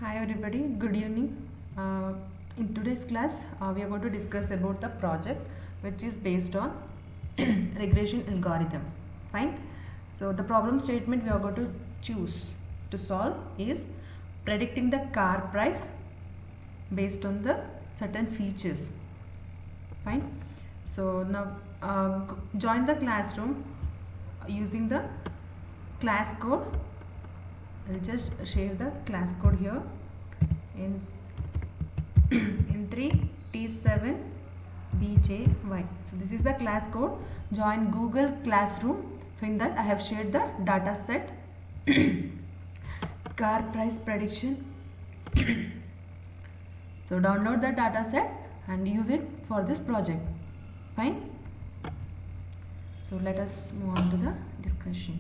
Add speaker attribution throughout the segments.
Speaker 1: Hi everybody, good evening. In today's class, we are going to discuss about the project which is based on regression algorithm. Fine. So the problem statement we are going to choose to solve is predicting the car price based on the certain features. Fine. So now join the classroom using the class code. I'll just share the class code here in in 3T7BJY. So this is the class code. Join Google Classroom. So in that I have shared the data set car price prediction. So download the data set and use it for this project. Fine. So let us move on to the discussion.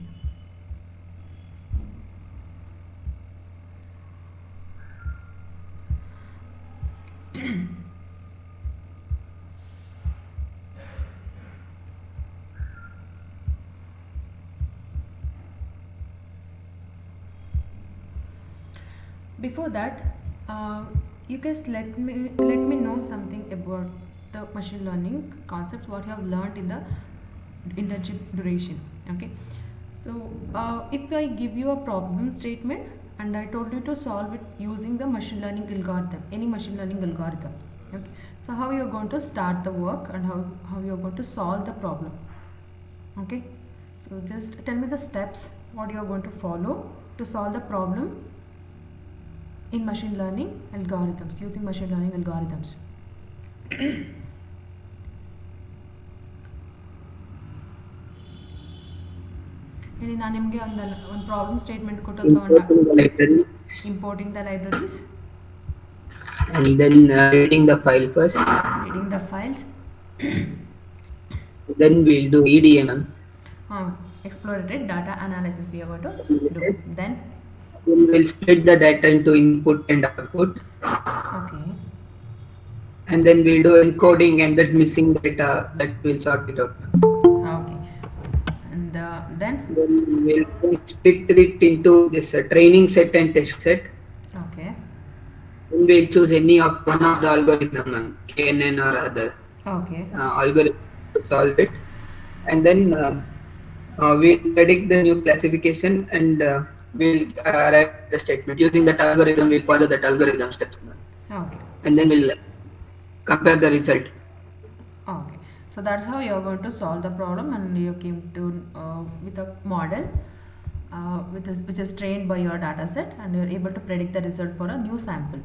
Speaker 1: Before that, you guys let me know something about the machine learning concepts what you have learned in the internship duration. Okay, so if I give you a problem statement and I told you to solve it using the machine learning algorithm, any machine learning algorithm. Okay, so how you are going to start the work and how you are going to solve the problem. Okay, so just tell me the steps what you are going to follow to solve the problem in machine learning algorithms, using machine learning algorithms. ಇಲ್ಲಿ ನಾನು ನಿಮಗೆ ಒಂದು problem statement ಕೊಟ್ಟು importing the libraries
Speaker 2: and then reading the file first.
Speaker 1: Reading the files.
Speaker 2: Then we'll do EDMM.
Speaker 1: Exploratory data analysis we are going to do. Then
Speaker 2: we'll split the data into input and output.
Speaker 1: Okay.
Speaker 2: And then we'll do encoding and that missing data that we'll sort it out.
Speaker 1: Okay. And then
Speaker 2: we'll split it into this training set and test set.
Speaker 1: Okay.
Speaker 2: Then we'll choose any of one of the algorithm, KNN or other
Speaker 1: Okay.
Speaker 2: algorithm to solve it. And then we'll predict the new classification and we'll write the statement. Using that algorithm, we'll follow that algorithm steps.
Speaker 1: Okay.
Speaker 2: And then we'll compare the result.
Speaker 1: Okay. So that's how you're going to solve the problem, and you came to with a model which is trained by your data set, and you're able to predict the result for a new sample,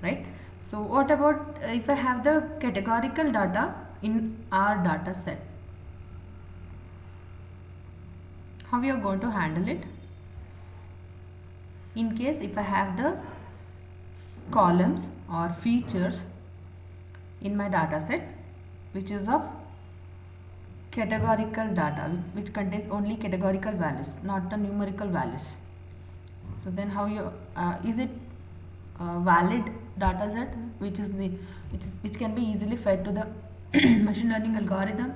Speaker 1: right? So what about if I have the categorical data in our data set? How we are going to handle it? In case if I have the columns or features in my data set which is of categorical data, which contains only categorical values, not the numerical values. So then how you is it valid data set which can be easily fed to the machine learning algorithm?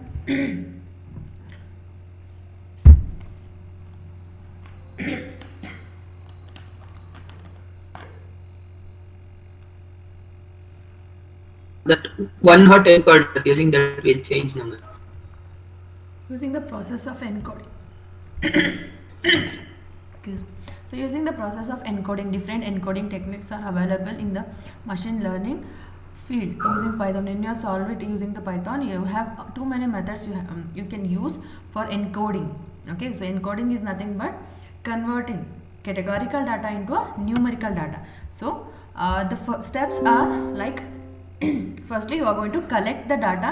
Speaker 2: That one hot encoder, using that will change number.
Speaker 1: Using the process of encoding. Excuse me. So using the process of encoding, different encoding techniques are available in the machine learning field using Python. When you solve it using the Python, you have too many methods you can use for encoding. Okay, so encoding is nothing but converting categorical data into a numerical data. So the steps are like firstly you are going to collect the data.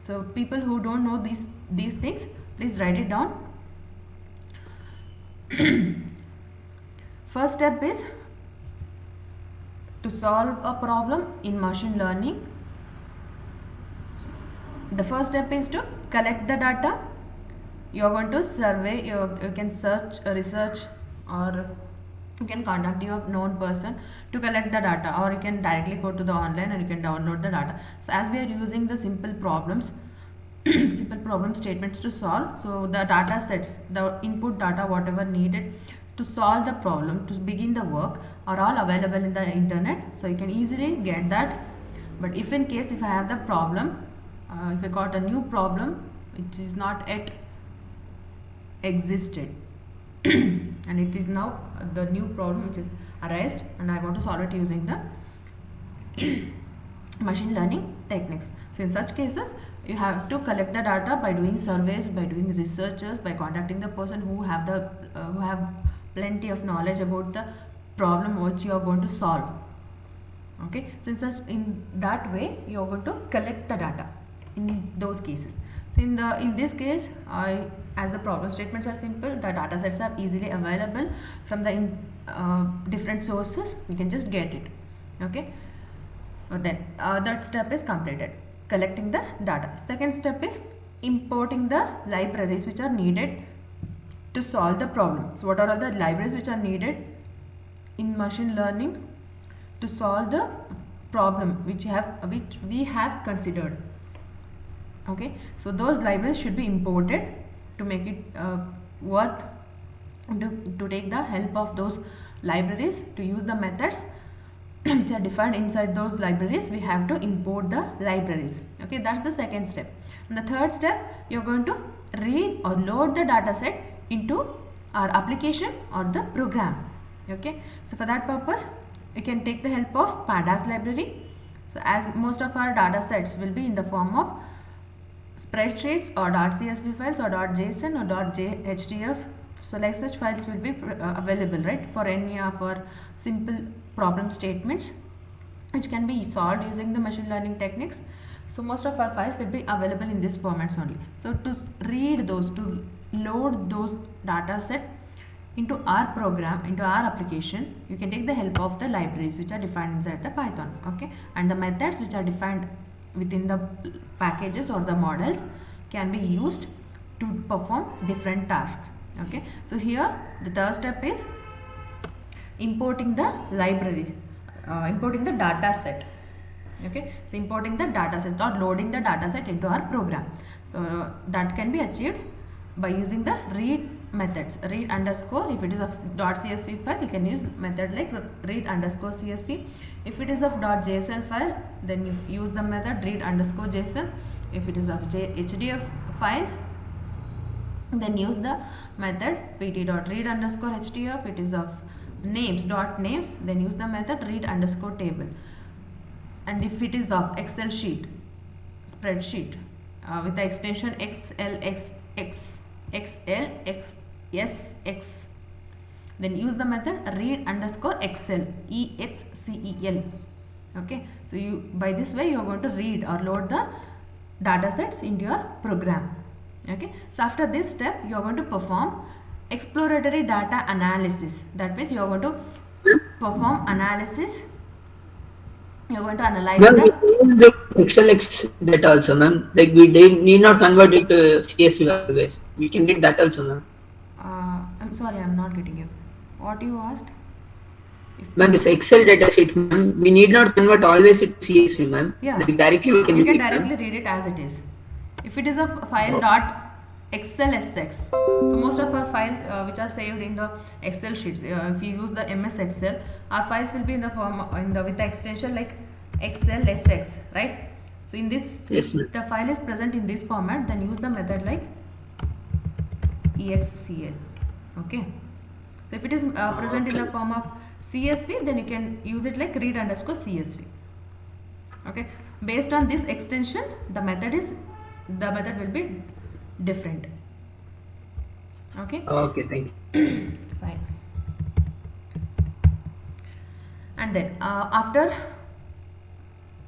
Speaker 1: So people who don't know these things, please write it down. First step is to solve a problem in machine learning. The first step is to collect the data. You are going to survey, you can search, research, or you can contact your known person to collect the data, or you can directly go to the online and you can download the data. So as we are using the simple problems, simple problem statements to solve, so the data sets, the input data whatever needed to solve the problem, to begin the work, are all available in the internet, so you can easily get that. But if in case if I have the problem, if I got a new problem which is not yet existed and it is now the new problem which is arised, and I want to solve it using the machine learning techniques. So in such cases you have to collect the data by doing surveys, by doing researches, by contacting the person who have the who have plenty of knowledge about the problem which you are going to solve. Okay, so in that way you are going to collect the data in those cases. So in this case, as the problem statements are simple, the data sets are easily available from the different sources. You can just get it. Okay, so then that step is completed, collecting the data. Second step is importing the libraries which are needed to solve the problem. So what are all the libraries which are needed in machine learning to solve the problem which we have considered? Okay, so those libraries should be imported to make it worth to take the help of those libraries to use the methods which are defined inside those libraries. We have to import the libraries. Okay, that's the second step. And the third step, you're going to read or load the data set into our application or the program. Okay, so for that purpose you can take the help of pandas library. So as most of our data sets will be in the form of spreadsheets or .csv files or .json or .htf, so like such files will be available, right, for any of our simple problem statements which can be solved using the machine learning techniques. So most of our files will be available in this formats only. So to read those, to load those data set into our program, into our application, you can take the help of the libraries which are defined inside the Python. Okay, and the methods which are defined within the packages or the models can be used to perform different tasks. Okay, so here the third step is importing the libraries, importing the data set. Okay, so importing the data set or loading the data set into our program. So that can be achieved by using the read methods. Read underscore, if it is of .csv file, you can use method like read underscore csv. If it is of .json file, then you use the method read underscore json. If it is of hdf file, then use the method pt.read underscore hdf. It is of names, then use the method read underscore table. And if it is of excel sheet, spreadsheet with the extension xlsx, then use the method read underscore excel, excel. Okay, so you, by this way you are going to read or load the data sets into your program. Okay, so after this step you are going to perform exploratory data analysis. That means you are going to perform analysis. You are going to analyze
Speaker 2: Ma'am, we
Speaker 1: the
Speaker 2: can get XLX data also, ma'am. Like we need not convert it to CSV always. We can get that also, ma'am.
Speaker 1: I'm sorry, I'm not getting you. What you asked?
Speaker 2: Ma'am, this Excel data sheet, ma'am, we need not convert always it to CSV, ma'am.
Speaker 1: Yeah.
Speaker 2: Like directly we can
Speaker 1: You
Speaker 2: read
Speaker 1: can
Speaker 2: it,
Speaker 1: directly read it as it is. If it is a file dot XLSX, so most of our files which are saved in the Excel sheets, if you use the MS Excel, our files will be in the form with the extension like XLSX, right? So in this,
Speaker 2: yes, ma'am.
Speaker 1: the file is present in this format, then use the method like excl. Okay, so if it is present in the form of CSV, then you can use it like read underscore CSV. Okay, based on this extension, the method will be different. Okay.
Speaker 2: Okay, thank you.
Speaker 1: Fine. And then after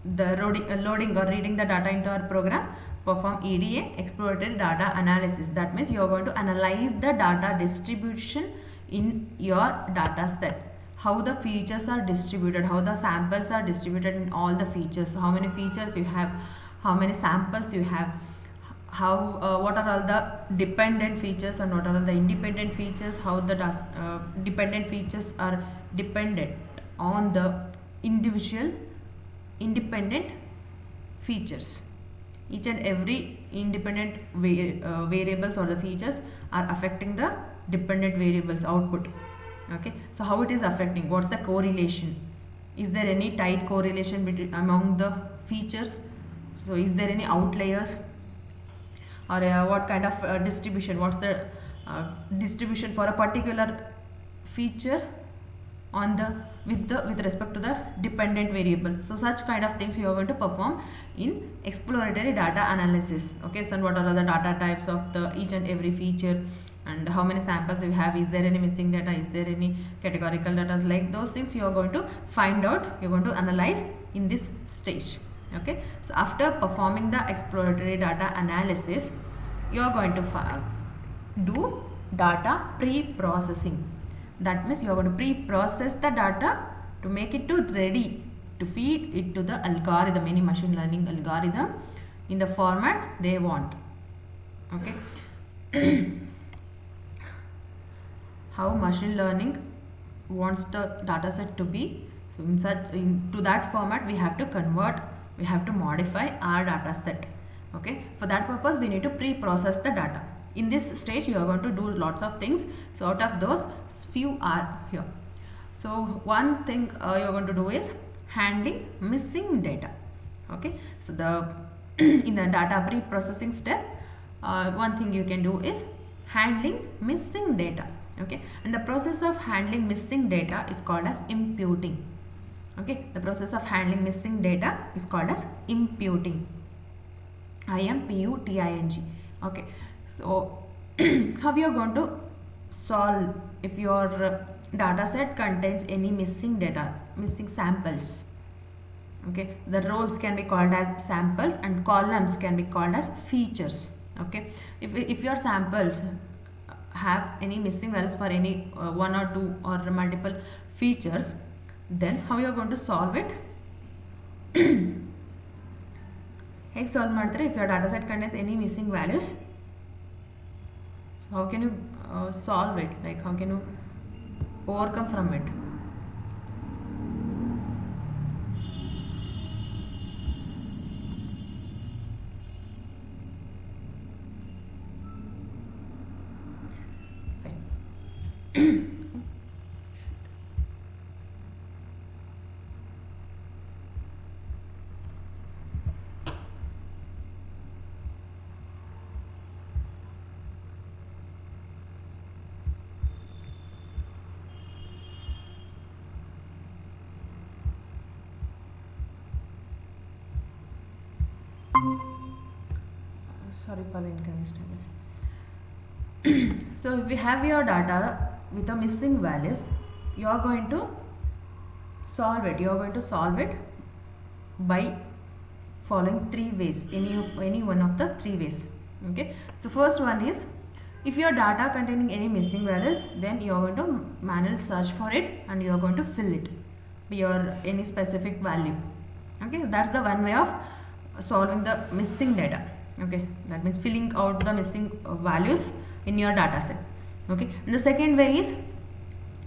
Speaker 1: the loading or reading the data into our program, perform EDA, exploratory data analysis. That means you are going to analyze the data distribution in your data set. How the features are distributed, how the samples are distributed in all the features, how many features you have, how many samples you have, how what are all the dependent features and what are all the independent features, how the dependent features are dependent on the individual independent features. Each and every independent variables or the features are affecting the dependent variables output. Okay, so how it is affecting, what's the correlation, is there any tight correlation between among the features, so is there any outliers, or what kind of distribution, what's the distribution for a particular feature on the with respect to the dependent variable. So such kind of things you are going to perform in exploratory data analysis. Okay, so what are the data types of the each and every feature, and how many samples you have, is there any missing data, is there any categorical data, like those things you are going to find out, you're going to analyze in this stage. Okay, so after performing the exploratory data analysis, you are going to do data pre-processing. That means you are going to pre-process the data to make it to ready to feed it to the algorithm, any machine learning algorithm, in the format they want. Okay. How machine learning wants the data set to be, so to that format we have to convert, we have to modify our data set. Okay, for that purpose we need to pre-process the data. In this stage you are going to do lots of things, so out of those few are here. So one thing you are going to do is handling missing data. Okay, so the in the data pre-processing step, one thing you can do is handling missing data. Okay, and the process of handling missing data is called as imputing. Okay, the process of handling missing data is called as imputing. IMPUTING. Okay, so how you are going to solve if your data set contains any missing data, missing samples. Okay, the rows can be called as samples and columns can be called as features. Okay, if your samples have any missing values for any one or two or multiple features, then how you are going to solve it? Hex solve ಮಾಡಿದ್ರೆ if your data set contains any missing values, how can you solve it, like how can you overcome from it? Sorry for the inconvenience. So if we have your data with the missing values, you are going to solve it. You are going to solve it by following three ways, any one of the three ways. Okay, so first one is, if your data containing any missing values, then you are going to manually search for it and you are going to fill it your any specific value. Okay, that's the one way of solving the missing data. Okay, that means filling out the missing values in your data set. Okay, and the second way is,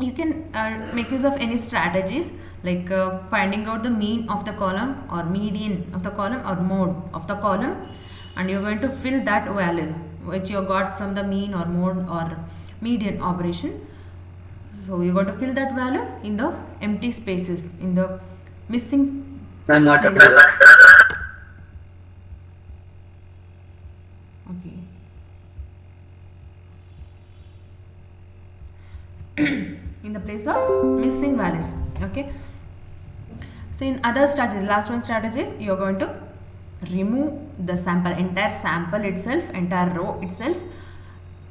Speaker 1: you can make use of any strategies like finding out the mean of the column or median of the column or mode of the column, and you're going to fill that value which you got from the mean or mode or median operation. So you're going to fill that value in the empty spaces, in the missing places. Okay. In the place of missing values. Okay, so in other strategies, last one strategy is, you are going to remove the sample, entire sample itself, entire row itself,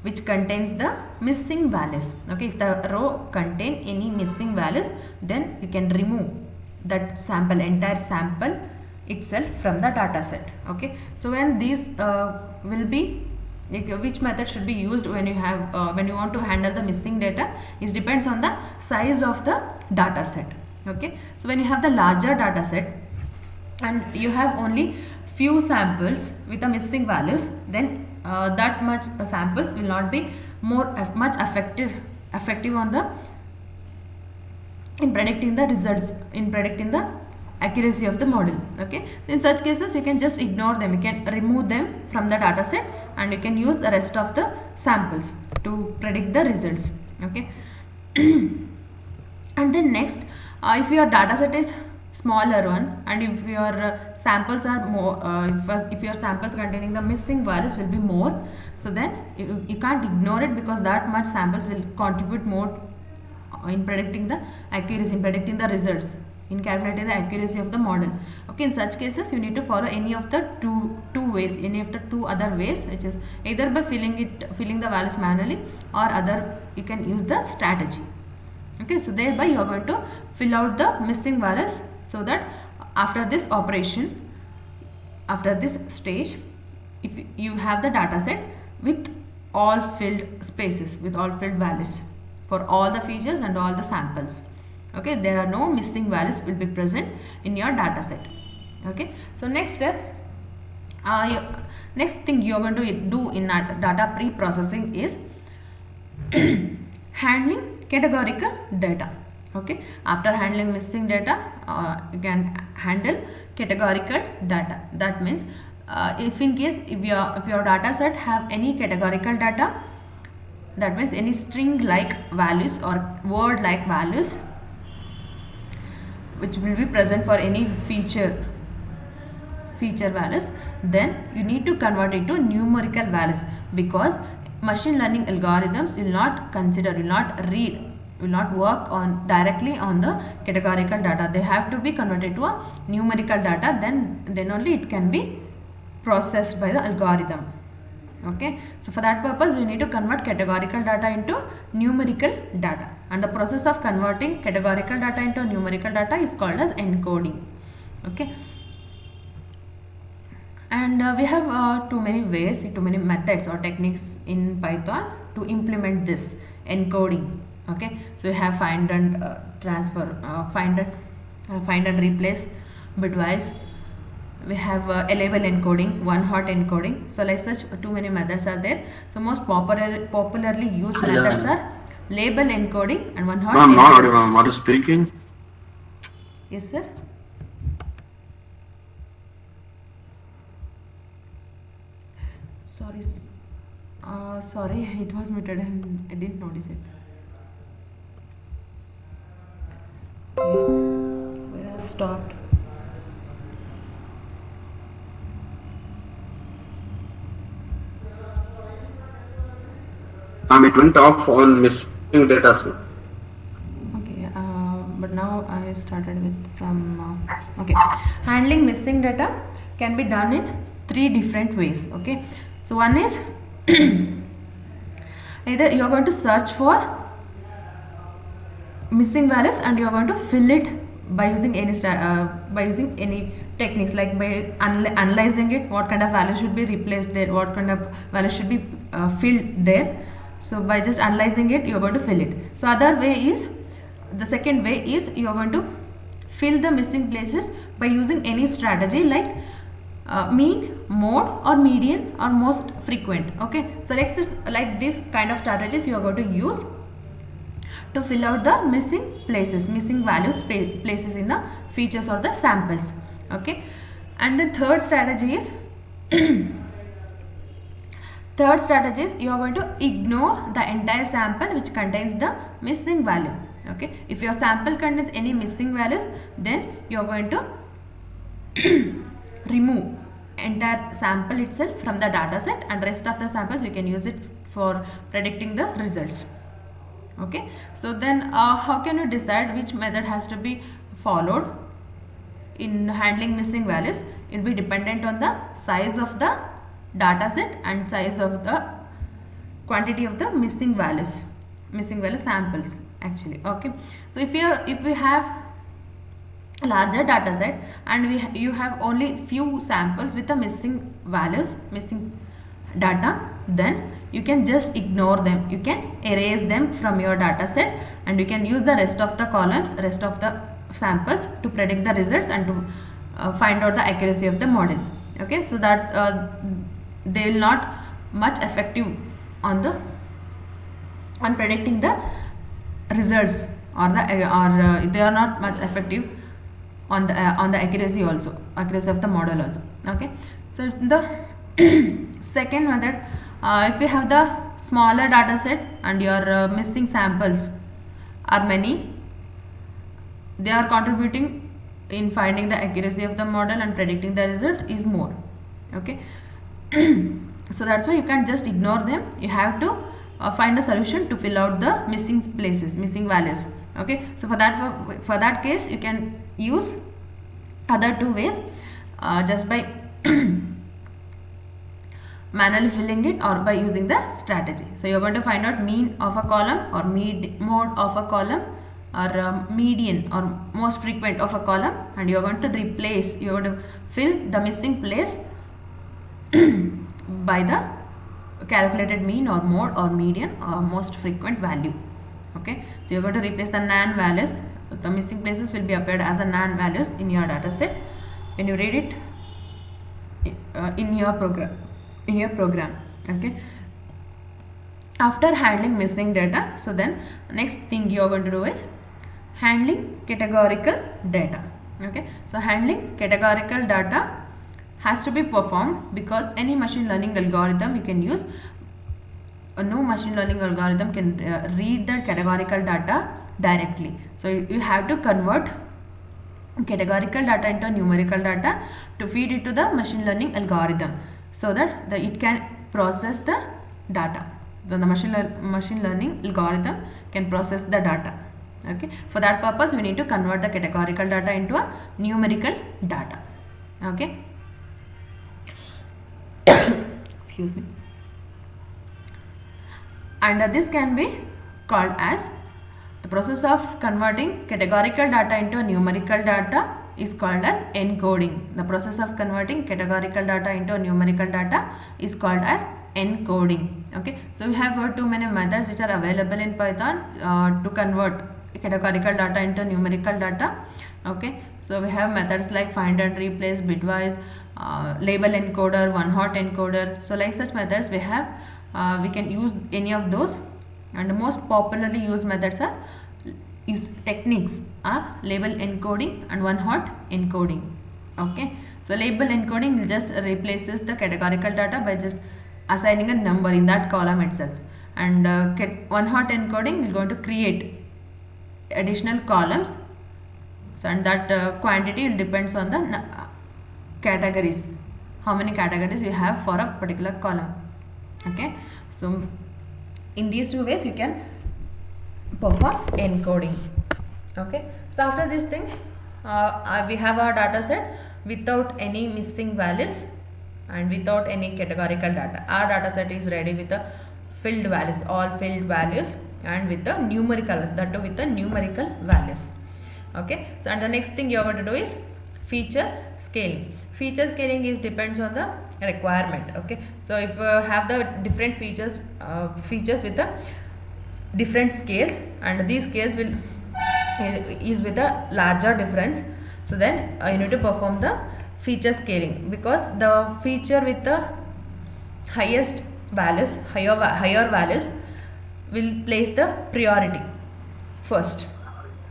Speaker 1: which contains the missing values. Okay, if the row contain any missing values, then you can remove that sample, entire sample itself from the data set. Okay, so when these will be, like, which method should be used when you have when you want to handle the missing data, is depends on the size of the data set. Okay, so when you have the larger data set and you have only few samples with the missing values, then that much samples will not be much effective on the in predicting the results, in predicting the accuracy of the model. Okay, so in such cases you can just ignore them, you can remove them from the data set and you can use the rest of the samples to predict the results. Okay. And then next, if your data set is smaller one, and if your samples are more, if your samples containing the missing values will be more, so then you can't ignore it, because that much samples will contribute more in predicting the accuracy, in predicting the results, in calculating the accuracy of the model. Okay, in such cases you need to follow any of the two ways, any of the two other ways, which is either by filling the values manually, or other you can use the strategy. Okay, so thereby you are going to fill out the missing values, so that after this operation, after this stage, if you have the data set with all filled spaces, with all filled values for all the features and all the samples. Okay, there are no missing values will be present in your data set. Okay, so next step, next thing you are going to do in data pre-processing is handling categorical data. Okay, after handling missing data, you can handle categorical data. That means if in case if your data set have any categorical data, that means any string like values or word like values which will be present for any feature values, then you need to convert it to numerical values, because machine learning algorithms will not consider, will not work on directly on the categorical data. They have to be converted to a numerical data, then only it can be processed by the algorithm. Okay, so for that purpose we need to convert categorical data into numerical data, and the process of converting categorical data into numerical data is called as encoding. Okay, and we have too many methods or techniques in Python to implement this encoding. Okay, so you have find and transfer, find and replace bitwise. We have label encoding, one-hot encoding. So like such too many methods are there. So most popularly used methods are label encoding and one-hot encoding.
Speaker 3: I'm not audible. What is speaking?
Speaker 1: Yes, sir. Sorry, it was muted and I didn't notice it. Okay, so where I have stopped.
Speaker 3: It went off on missing data.
Speaker 1: Okay, but now I started with from okay, handling missing data can be done in 3 different ways. Okay, so one is either you are going to search for missing values and you are going to fill it by using any techniques, like by analyzing it, what kind of value should be replaced there, what kind of value should be filled there. So by just analyzing it, you are going to fill it. So the second way is you are going to fill the missing places by using any strategy like mean, mode, or median, or most frequent. Okay, so like this kind of strategies you are going to use to fill out the missing values places in the features or the samples. Okay, and the third strategy is you are going to ignore the entire sample which contains the missing value. Okay, if your sample contains any missing values, then you are going to remove entire sample itself from the data set, and rest of the samples you can use it for predicting the results. Okay, so then how can you decide which method has to be followed in handling missing values? It will be dependent on the size of the data set and size of the quantity of the missing value samples actually. Okay, so if we have a larger data set and you have only few samples with the missing data, then you can just ignore them, you can erase them from your data set, and you can use the rest of the columns, rest of the samples to predict the results and to find out the accuracy of the model. Okay, so that they will not much effective on predicting the results, or they are not much effective on the accuracy of the model also. Okay, so the second method, if you have the smaller data set and your missing samples are many, they are contributing in finding the accuracy of the model and predicting the result is more. Okay. So that's why you can't just ignore them. You have to find a solution to fill out the missing places, missing values. Okay. So for that case you can use other two ways, just by manually filling it or by using the strategy. So you're going to find out mean of a column or mode of a column, or median or most frequent of a column, and you're going to fill the missing place by the calculated mean or mode or median or most frequent value. Okay, so you're going to replace the nan values. The missing places will be appeared as a nan values in your data set when you read it in your program. Okay, after handling missing data, so then next thing you are going to do is handling categorical data. Okay, so handling categorical data has to be performed because any machine learning algorithm you can use, no machine learning algorithm can read the categorical data directly. So you have to convert categorical data into numerical data to feed it to the machine learning algorithm so that it can process the data. So the machine learning algorithm can process the data. Okay, for that purpose we need to convert the categorical data into a numerical data. Okay. Excuse me. And this can be called as, the process of converting categorical data into a numerical data is called as encoding. The process of converting categorical data into a numerical data is called as encoding. Okay, so we have too many methods which are available in Python to convert categorical data into numerical data. Okay, so we have methods like find and replace, bitwise, label encoder, one hot encoder. So like such methods we have, we can use any of those, and the most popularly used methods are techniques are label encoding and one hot encoding. Okay, so label encoding will just replaces the categorical data by just assigning a number in that column itself, and one hot encoding is going to create additional columns. So and that quantity will depends on the categories, how many categories you have for a particular column. Okay, so in these two ways you can perform encoding. Okay, so after this thing we have our data set without any missing values and without any categorical data. Our data set is ready with the filled values, all filled values, and with the numerical values, that too with the numerical values. Okay, so and the next thing you are going to do is feature scaling. Feature scaling is depends on the requirement. Okay, so if you have the different features with the different scales, and these scales will is with a larger difference, so then you need to perform the feature scaling, because the feature with the highest values, higher values will place the priority first.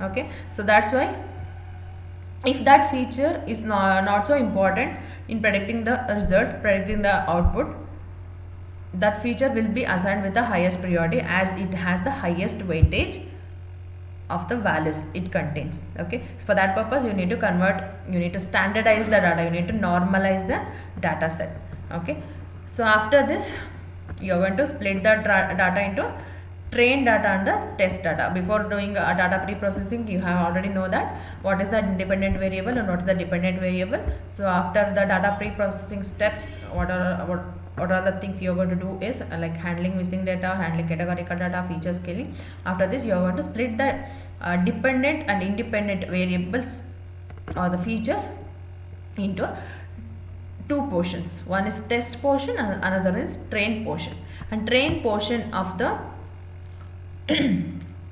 Speaker 1: Okay, so that's why if that feature is not so important in predicting the result, predicting the output, that feature will be assigned with the highest priority as it has the highest weightage of the values it contains. Okay, so for that purpose you need to standardize the data, you need to normalize the data set. Okay, so after this you are going to split the data into train data and the test data. Before doing data pre-processing, you have already know that what is the independent variable and what is the dependent variable. So after the data pre-processing steps, what are the things you are going to do is like handling missing data, handling categorical data, feature scaling. After this you are going to split the dependent and independent variables or the features into two portions. One is test portion and another is train portion. And train portion of the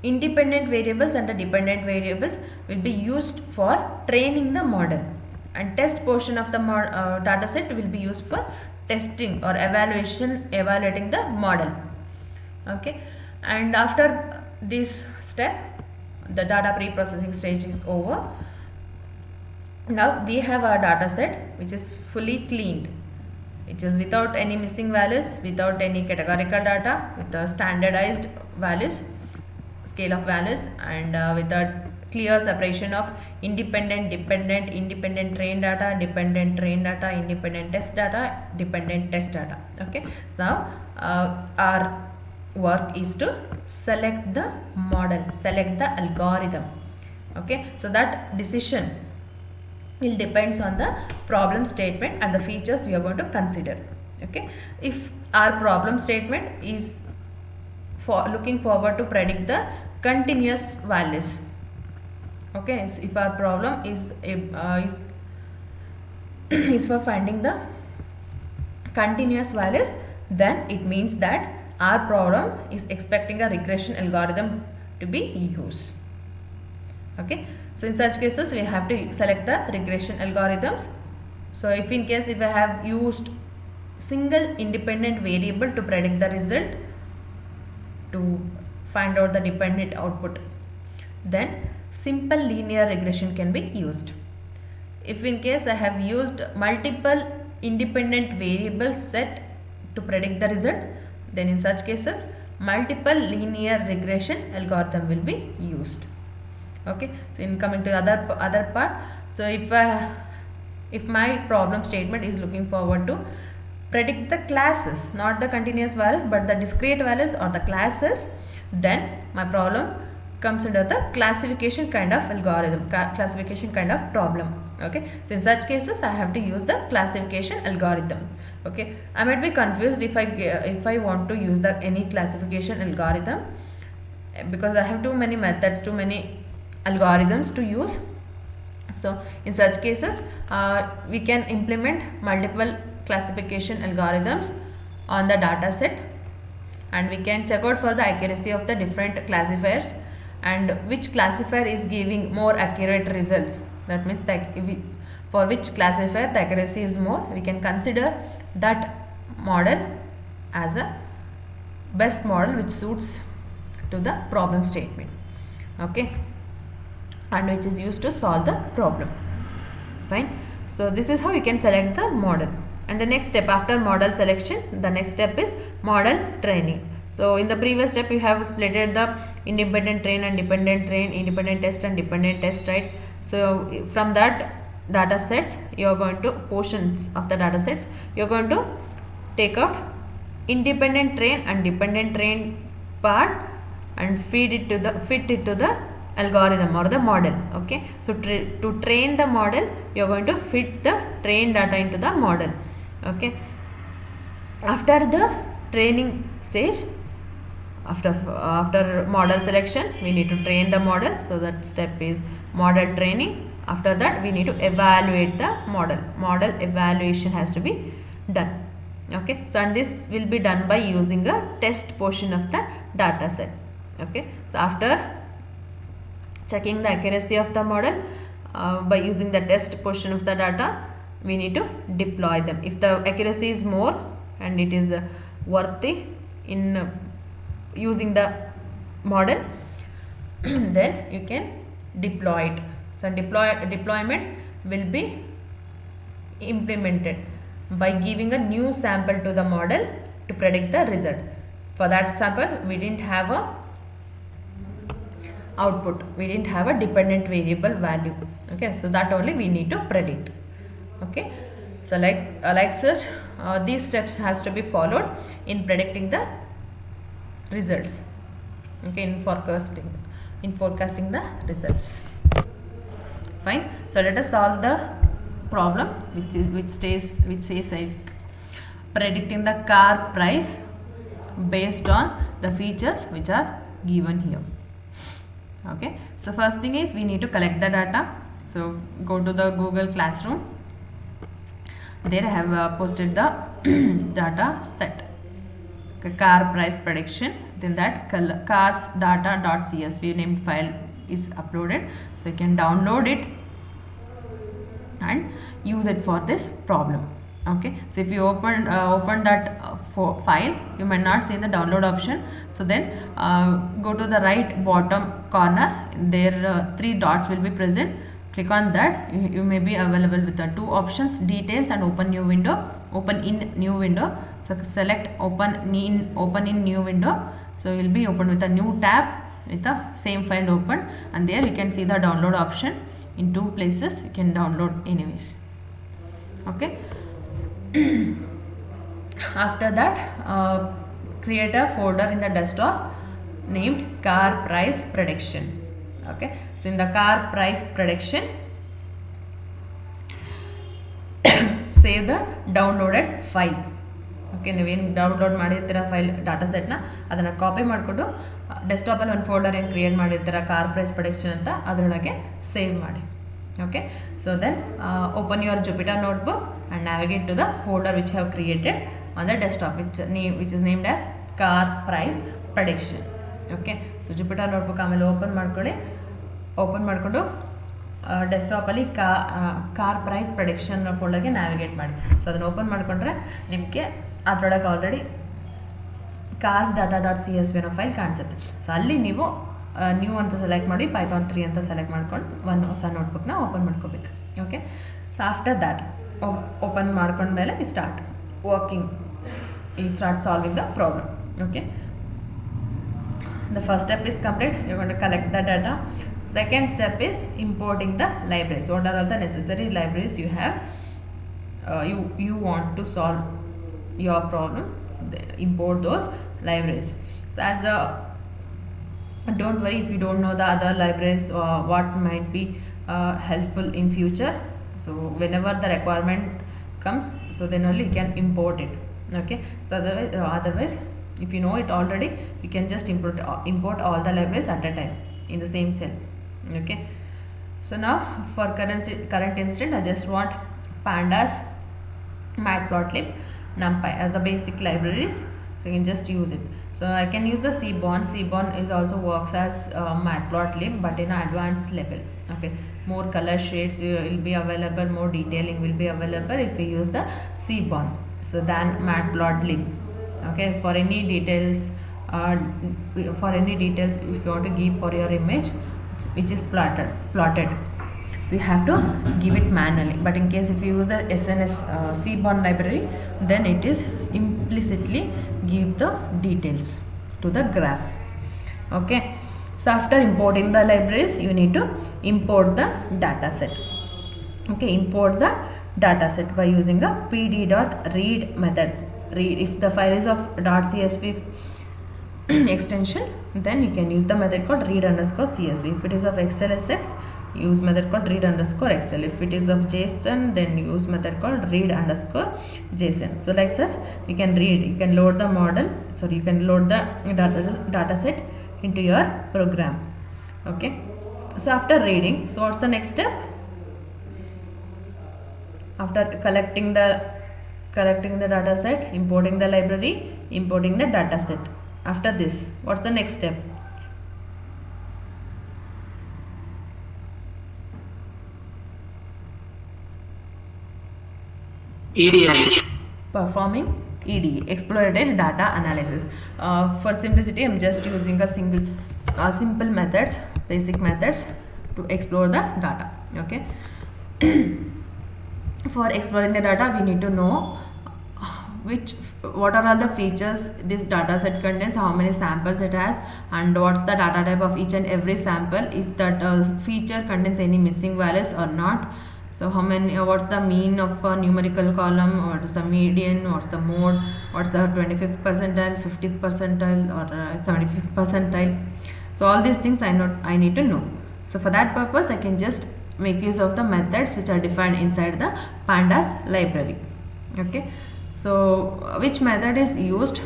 Speaker 1: independent variables and the dependent variables will be used for training the model, and test portion of the data set will be used for testing or evaluating the model. Okay, and after this step the data pre-processing stage is over. Now we have our data set which is fully cleaned, which is without any missing values, without any categorical data, with the standardized values, scale of values, and with a clear separation of independent, dependent, independent train data, dependent train data, independent test data, dependent test data. Okay, now our work is to select the model, select the algorithm. Okay, so that decision will depends on the problem statement and the features we are going to consider. Okay, if our problem statement is for looking forward to predict the continuous values. Okay, so if our problem is is for finding the continuous values, then it means that our problem is expecting a regression algorithm to be used. Okay, so in such cases we have to select the regression algorithms. So if in case if I have used single independent variable to predict the result to find out the dependent output, then simple linear regression can be used. If in case I have used multiple independent variable set to predict the result, then in such cases multiple linear regression algorithm will be used. Okay, so in coming to other part, so if my problem statement is looking forward to predict the classes, not the continuous values but the discrete values or the classes, then my problem comes under the classification kind of algorithm, classification kind of problem. Okay, so in such cases I have to use the classification algorithm. Okay, I might be confused if I want to use the any classification algorithm, because I have too many methods, too many algorithms to use. So in such cases we can implement multiple classification algorithms on the data set, and we can check out for the accuracy of the different classifiers and which classifier is giving more accurate results. That means that for which classifier the accuracy is more, we can consider that model as a best model which suits to the problem statement. Okay, and which is used to solve the problem. Fine. So this is how you can select the model. And the next step after model selection, the next step is model training. So in the previous step you have splitted the independent train and dependent train, independent test and dependent test, right? So from that data sets you are going to portions of the data sets you are going to take out independent train and dependent train part and fit it to the algorithm or the model. Okay, so to train the model you are going to fit the train data into the model. Okay, after the training stage, after model selection we need to train the model, so that step is model training. After that we need to evaluate the model evaluation has to be done. Okay, so and this will be done by using a test portion of the data set. Okay, so after checking the accuracy of the model by using the test portion of the data, we need to deploy them. If the accuracy is more and it is worthy in using the model then you can deploy it. So deployment will be implemented by giving a new sample to the model to predict the result. For that sample we didn't have a output, we didn't have a dependent variable value. Okay, so that only we need to predict. Okay, so like such these steps has to be followed in predicting the results. Okay, in forecasting the results. Fine, so let us solve the problem which says like predicting the car price based on the features which are given here. Okay, so first thing is we need to collect the data. So go to the Google Classroom. There I have posted the data set. Okay, car price prediction. Then that carsdata.csv named file is uploaded. So you can download it and use it for this problem. Okay, so if you open that file, you might not see the download option. So then go to the right bottom corner. There 3 dots will be present. Click on that. You may be available with the 2 options: details and open new window. Open in new window. So select open in new window. So you will be open with a new tab. with the same file open, and there you can see the download option. In two places you can download anyways. Okay. After that, create a folder in the desktop named car price prediction. Okay, so in the car price prediction, save the downloaded file. Okay, ನೀವೇನು download ಮಾಡಿರ್ತೀರ file data ಸೆಟ್ನ ಅದನ್ನು copy ಮಾಡಿಕೊಂಡು ಡೆಸ್ಕ್ಟಾಪಲ್ಲಿ ಒಂದು folder ಏನು create ಮಾಡಿರ್ತೀರ car price production ಅಂತ, ಅದರೊಳಗೆ ಸೇವ್ ಮಾಡಿ. Okay, so then open your Jupyter notebook and navigate to the folder which have created on the desktop which is named as car price production. Okay, so Jupyter notebook ಆಮೇಲೆ open ಮಾಡ್ಕೊಳ್ಳಿ. Open ಮಾಡಿಕೊಂಡು ಡೆಸ್ಕ್ಟಾಪಲ್ಲಿ car price production ಫೋಲ್ಡರ್ಗೆ navigate ಮಾಡಿ. So ಅದನ್ನು open ಮಾಡಿಕೊಂಡ್ರೆ ನಿಮಗೆ ಅದರೊಳಗೆ ಆಲ್ರೆಡಿ ಕಾರ್ಸ್ ಡಾಟಾ .csv ಅನ್ನೋ ಫೈಲ್ ಕಾಣಿಸುತ್ತೆ. ಸೊ ಅಲ್ಲಿ ನೀವು ನ್ಯೂ ಅಂತ ಸೆಲೆಕ್ಟ್ ಮಾಡಿ ಪೈಥಾನ್ 3 ಅಂತ ಸೆಲೆಕ್ಟ್ ಮಾಡ್ಕೊಂಡು ಒಂದು ಹೊಸ ನೋಟ್ಬುಕ್ನ ಓಪನ್ ಮಾಡ್ಕೋಬೇಕು. Okay, so after that open ಮಾಡ್ಕೊಂಡ್ಮೇಲೆ start working, start solving the problem. Okay, the first step is complete. You're going to collect the data. Second step is importing the libraries. What are all the necessary libraries you have, you want to solve your problem? So import those libraries. So as the don't worry if you don't know the other libraries what might be helpful in future. So whenever the requirement comes, so then only you can import it. Okay, so otherwise if you know it already, you can just import all the libraries at a time in the same cell. Okay, so now for current instant I just want pandas, matplotlib, numpy as the basic libraries, so you can just use it. So I can use the Seaborn is also works as matplotlib but in an advanced level. Okay, more color shades will be available, more detailing will be available if we use the Seaborn so than matplotlib. Okay, for any details if you want to give for your image which is plotted, so you have to give it manually. But in case if you use the SNS Seaborn library, then it is implicitly give the details to the graph. Okay, so after importing the libraries you need to import the data set. Okay, import the data set by using a pd.read method. Read if the file is of .csv extension, then you can use the method called read_csv. If it is of XLSX, use method called read_xl. If it is of JSON, then use method called read_json. So like such you can read, you can load the model, so you can load the data set into your program. Okay, so after reading, so what's the next step? After collecting the data set, importing the library, importing the data set. After this, what's the next step?
Speaker 3: EDA.
Speaker 1: Performing EDA, exploratory data analysis. For simplicity, I'm just using a simple methods, basic methods to explore the data. Okay. For exploring the data, we need to know what are all the features this data set contains, how many samples it has, and what's the data type of each and every sample. Is that feature contains any missing values or not? So how many, what's the mean of a numerical column, what is the median, what's the mode, what's the 25th percentile, 50th percentile, or 75th percentile. So all these things I need to know. So for that purpose I can just make use of the methods which are defined inside the pandas library. Okay, so which method is used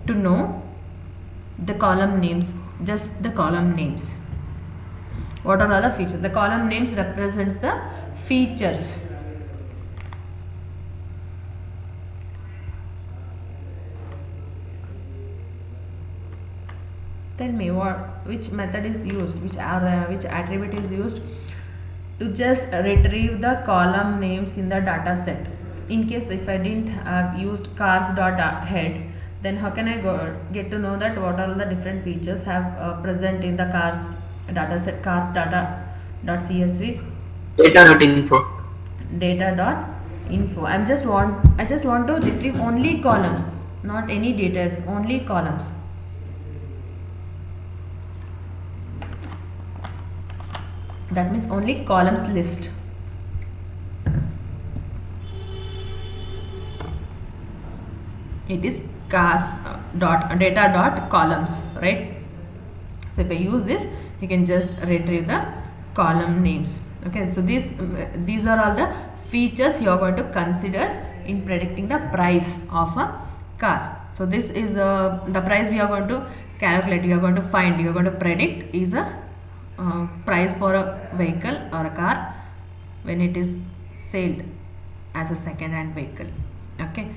Speaker 1: to know the column names? Just the column names. What are all the features? The column names represents the features. Tell me which method is used, which attribute is used to just retrieve the column names in the data set. In case if I didn't have used cars.head, then how can I get to know that what are all the different features have present in the cars data set, cars data.csv?
Speaker 3: Data.info.
Speaker 1: Data.info. I just want to retrieve only columns, not any details, only columns. That means only columns list. It is cars dot data dot columns, right? So if I use this, you can just retrieve the column names. Okay, so these are all the features you are going to consider in predicting the price of a car. So this is the price we are going to calculate, you are going to find, you are going to predict is a price for a vehicle or a car when it is sold as a second hand vehicle. Okay,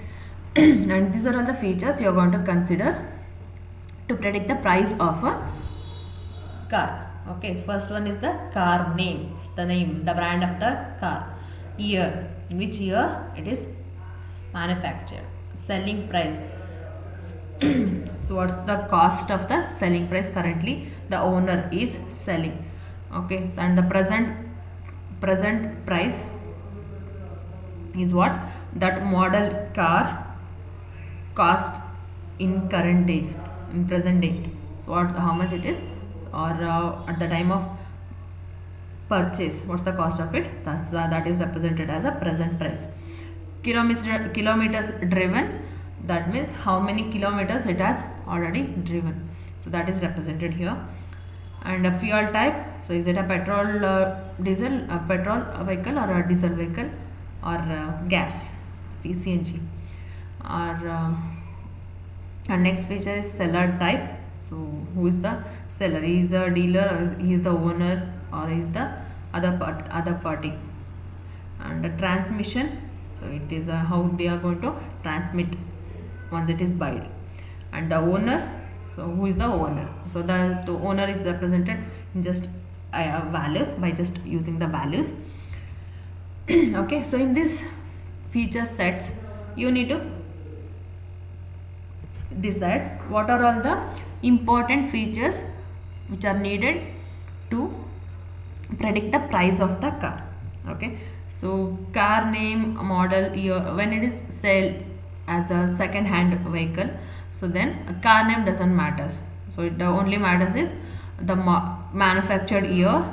Speaker 1: and these are all the features you are going to consider to predict the price of a car. Okay, first one is the car name, it's the name, the brand of the car, year, in which year it is manufactured, selling price. So what's the cost of the selling price currently the owner is selling. Okay, and the present price is what that model car cost in current days, in present date. So what, how much it is, or at the time of purchase, what's the cost of it, that is represented as a present price. Kilometers driven, that means how many kilometers it has already driven, so that is represented here. And a fuel type, so is it a petrol diesel, a petrol vehicle, or a diesel vehicle, or gas, PCNG, or and next feature is seller type. So who is the seller, he is the dealer, or he is the owner, or is the other party. And the transmission, so it is how they are going to transmit once it is bought. And the owner, so who is the owner, so the owner is represented in just values, by just using the values. Okay, so in this feature sets you need to decide what are all the important features which are needed to predict the price of the car. Okay, so car name, model, year, when it is sold as a second hand vehicle, so then a car name doesn't matter. So the only matters is the manufactured year,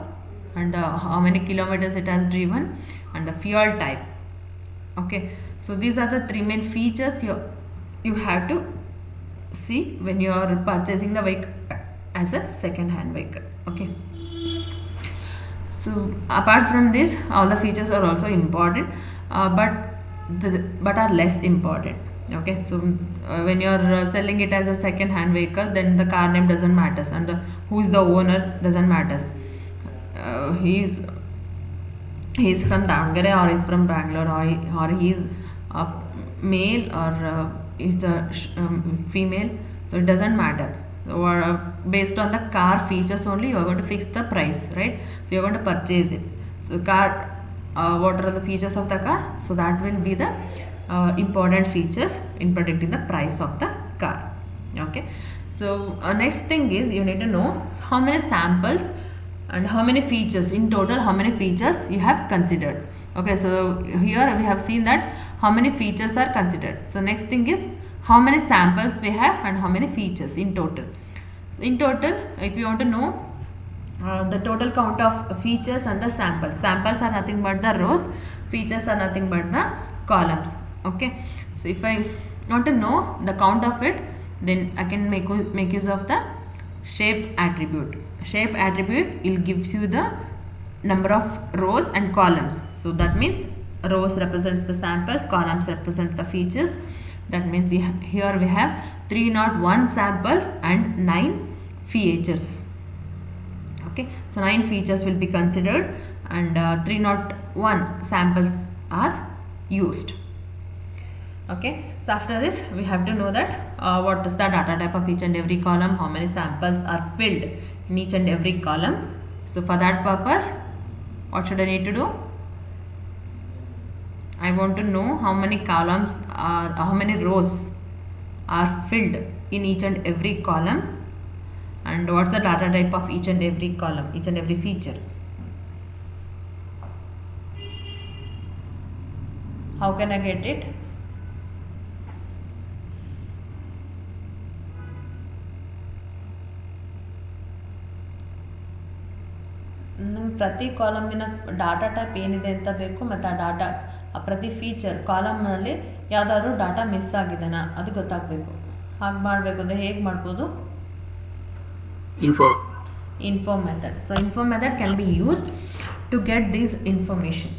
Speaker 1: and how many kilometers it has driven, and the fuel type. Okay, so these are the three main features you have to see when you are purchasing the vehicle as a second hand vehicle. Okay, so apart from this, all the features are also important, but are less important. Okay, so when you are selling it as a second hand vehicle, then the car name doesn't matter, and who is the owner doesn't matter. He is from Davangere, or is from Bangalore, or he is a male, or is a female, so it doesn't matter. Or based on the car features only you are going to fix the price, right? So you are going to purchase it. So car, what are the features of the car, so that will be the important features in predicting the price of the car. Okay, so next thing is you need to know how many samples and how many features in total, how many features you have considered. Okay, so here we have seen that how many features are considered. So next thing is how many samples we have and how many features in total. So in total, if you want to know the total count of features and the samples are nothing but the rows, features are nothing but the columns. Okay, so if I want to know the count of it, then I can make use of the shape attribute. Shape attribute will gives you the number of rows and columns. So that means rows represents the samples, columns represent the features. That means here we have 301 samples and 9 features. Okay, so 9 features will be considered, and 301 samples are used. Okay, so after this we have to know that what is the data type of each and every column, how many samples are filled in each and every column. So for that purpose, what should I need to do? I want to know how many columns are, how many rows are filled in each and every column, and what's the data type of each and every column, each and every feature. How can I get it? ನಿಮ್ಗೆ ಪ್ರತಿ ಕಾಲಮಿನ data type ಏನಿದೆ ಅಂತ ಬೇಕು, ಮತ್ತು ಆ data ಆ ಪ್ರತಿ feature ಕಾಲಮ್ನಲ್ಲಿ ಯಾವುದಾದ್ರೂ ಡಾಟಾ ಮಿಸ್ ಆಗಿದೆನಾ ಅದು ಗೊತ್ತಾಗಬೇಕು. ಹಾಗೆ ಮಾಡಬೇಕು ಅಂದರೆ ಹೇಗೆ ಮಾಡ್ಬೋದು? info method. So info method can be used to get this information.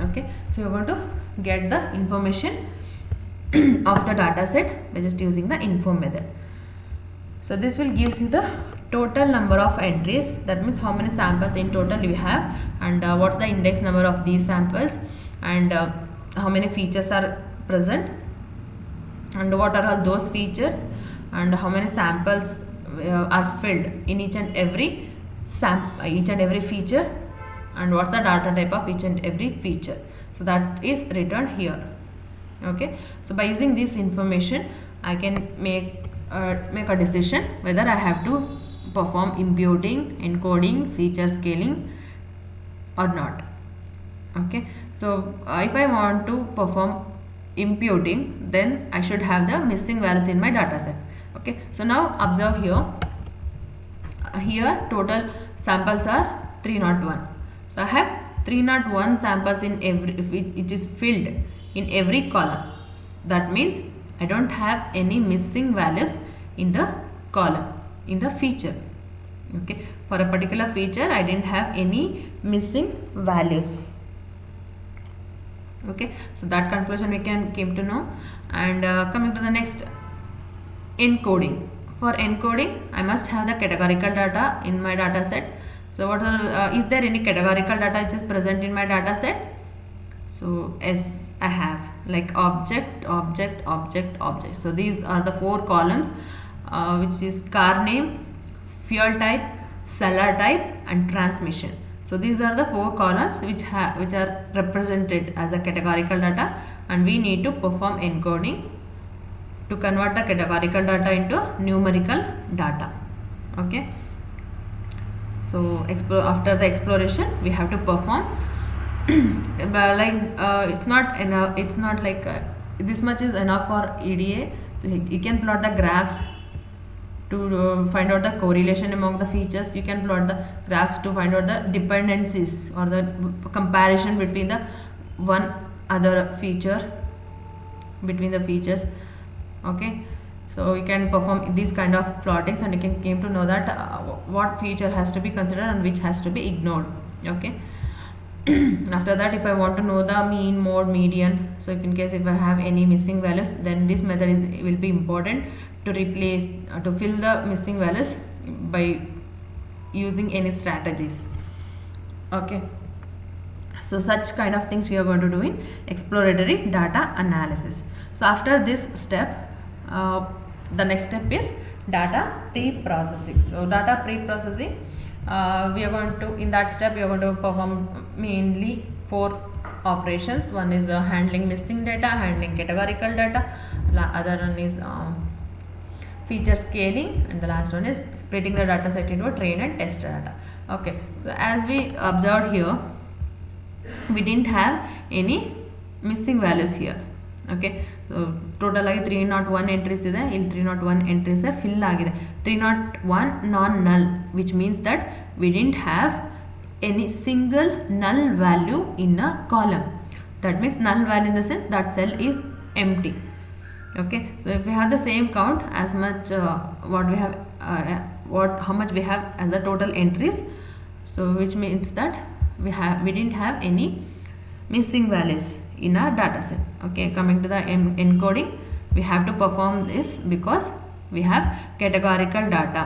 Speaker 1: Okay, so you're going to get the information of the data set by just using the info method. So this will gives you the total number of entries, that means how many samples in total you have, and what's the index number of these samples, and how many features are present, and what are all those features, and how many samples are filled in each and every feature, and what's the data type of each and every feature. So that is written here. Okay, so by using this information I can make a decision whether I have to perform imputing, encoding, feature scaling or not. Okay, so if I want to perform imputing, then I should have the missing values in my data set. Okay, so now observe here. Here total samples are 301. So I have 301 samples in every, it is filled in every column. That means I don't have any missing values in the column, in the feature. Okay, for a particular feature I didn't have any missing values. Okay, so that conclusion we can came to know. And coming to the next, encoding. For encoding I must have the categorical data in my data set. So what are, is there any categorical data which is present in my data set? So yes, I have, like object, object, object, object. So these are the 4 columns, which is car name, fuel type, seller type and transmission. So these are the 4 columns which are represented as a categorical data, and we need to perform encoding to convert the categorical data into numerical data. Okay, so after the exploration we have to perform but like it's not enough, it's not like this much is enough for EDA. So you can plot the graphs to find out the correlation among the features. You can plot the graphs to find out the dependencies or the comparison between the one other feature, between the features. Okay, so you can perform these kind of plottings, and you can came to know that what feature has to be considered and which has to be ignored. Okay, after that if I want to know the mean, mode, median, so if in case if I have any missing values, then this method will be important to replace to fill the missing values by using any strategies. Okay, so such kind of things we are going to do in exploratory data analysis. So after this step, the next step is data pre-processing. So data pre-processing, we are going to, in that step we are going to perform mainly 4 operations. One is handling missing data, handling categorical data, other one is feature scaling, and the last one is splitting the data set into train and test data. Okay, so as we observed here, we didn't have any missing values here. Okay, so total ಆಗಿ 301 entries ಇದೆ, ಇಲ್ಲಿ 301 entries fill ಆಗಿದೆ. 301 non null, which means that we didn't have any single null value in a column. That means null value in the sense that cell is empty. Okay, so if we have the same count as much what we have how much we have as the total entries, so which means that we didn't have any missing values in our data set. Okay, coming to the encoding, we have to perform this because we have categorical data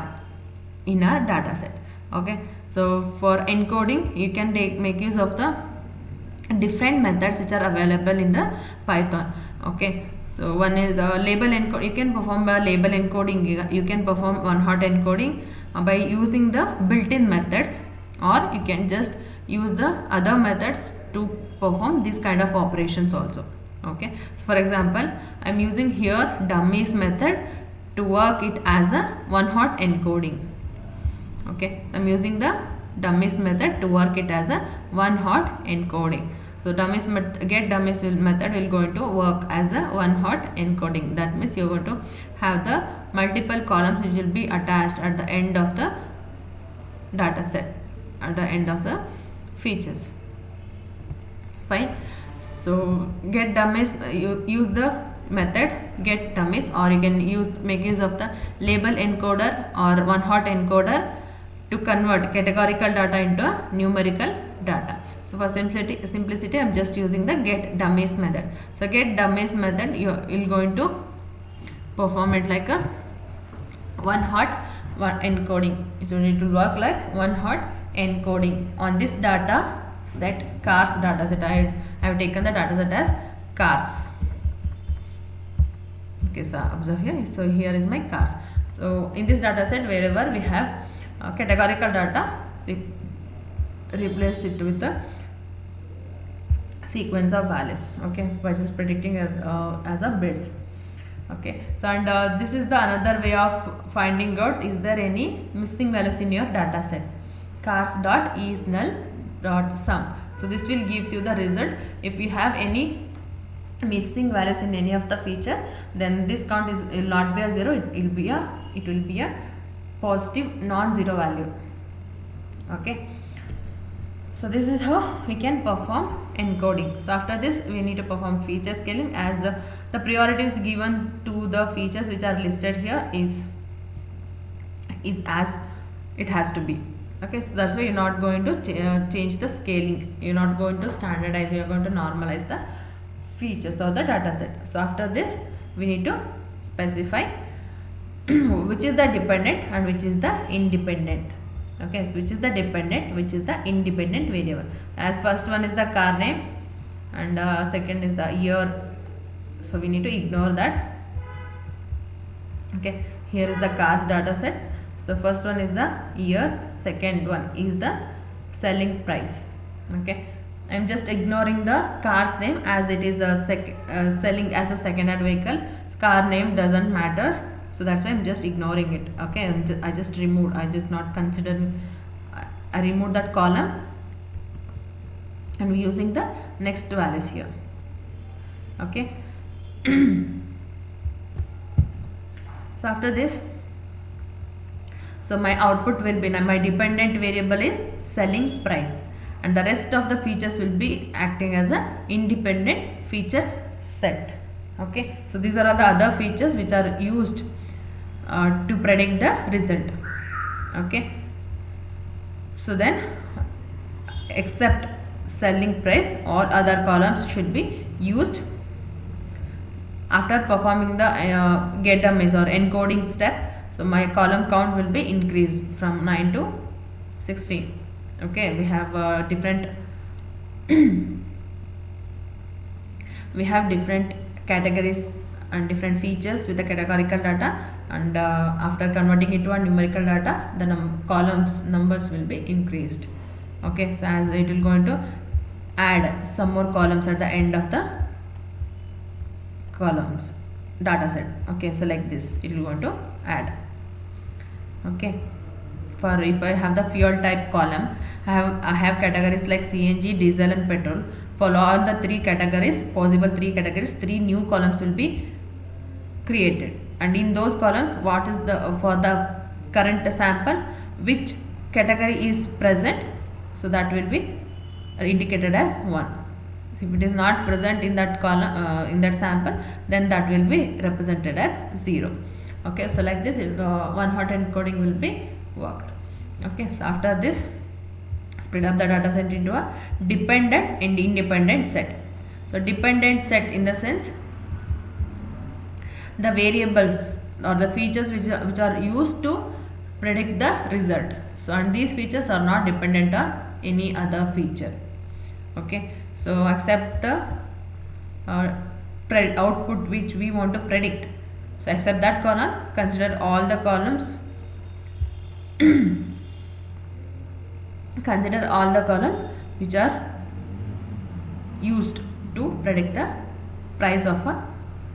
Speaker 1: in our data set. Okay, so for encoding you can make use of the different methods which are available in the Python. Okay, so one is the label encoding. You can perform by label encoding, you can perform one-hot encoding by using the built-in methods, or you can just use the other methods to perform this kind of operations also. Okay, so for example I am using here dummies method to work it as a one-hot encoding. Okay, I am using the dummies method to work it as a one-hot encoding. So dummies get dummies method will going to work as a one-hot encoding. That means you are going to have the multiple columns which will be attached at the end of the data set. at the end of the features. Fine. So get dummies, you use the method get dummies, or you can make use of the label encoder or one hot encoder to convert categorical data into numerical data. So for simplicity I'm just using the get dummies method. So get dummies method, you're going to perform it like a one hot one encoding. So it will work like one hot encoding on this data set, cars data set. I have taken the data set as cars. Okay, so observe here. So here is my cars. So in this data set, wherever we have categorical data, replace it with the sequence of values. Okay, by just predicting as a bits. Okay, so and this is the another way of finding out is there any missing values in your data set. Cars dot is null dot sum. So this will gives you the result. If you have any missing values in any of the feature, then this count will not be a 0. It will be a positive non-zero value. Okay. So this is how we can perform encoding. So after this we need to perform feature scaling, as the priorities given to the features which are listed here is as it has to be. Okay, so that's why you're not going to change the scaling, you're not going to standardize, you're going to normalize the features of the data set. So after this we need to specify which is the dependent and which is the independent. Okay, so which is the dependent, which is the independent variable. As first one is the car name and second is the year, so we need to ignore that. Okay, here is the cars data set. So first one is the year, second one is the selling price. Okay, I'm just ignoring the car's name as it is a selling as a second-hand vehicle. Car name doesn't matter, so that's why I'm just ignoring it. Okay, I just removed, I just not considering, I removed that column and we're using the next values here. Okay. So after this, so my output will be, my dependent variable is selling price, and the rest of the features will be acting as a independent feature set. Okay, so these are all the other features which are used to predict the result. Okay, so then except selling price, all other columns should be used after performing the get dummies or encoding step. So my column count will be increased from 9 to 16. Okay, we have different we have different categories and different features with the categorical data, and after converting it to a numerical data, the columns numbers will be increased. Okay, so as it will going to add some more columns at the end of the columns data set. Okay, so like this it will going to add. Okay, for if I have the fuel type column, I have categories like CNG, diesel and petrol. For all the three categories, possible three categories, 3 new columns will be created, and in those columns what is the for the current sample which category is present, so that will be indicated as 1. If it is not present in that column in that sample, then that will be represented as 0. Okay, so like this one hot encoding will be worked. Okay, so after this, split up the data set into a dependent and independent set. So dependent set in the sense the variables or the features which are used to predict the result. So and these features are not dependent on any other feature. Okay, so accept the output which we want to predict. So accept that column, consider all the columns consider all the columns which are used to predict the price of a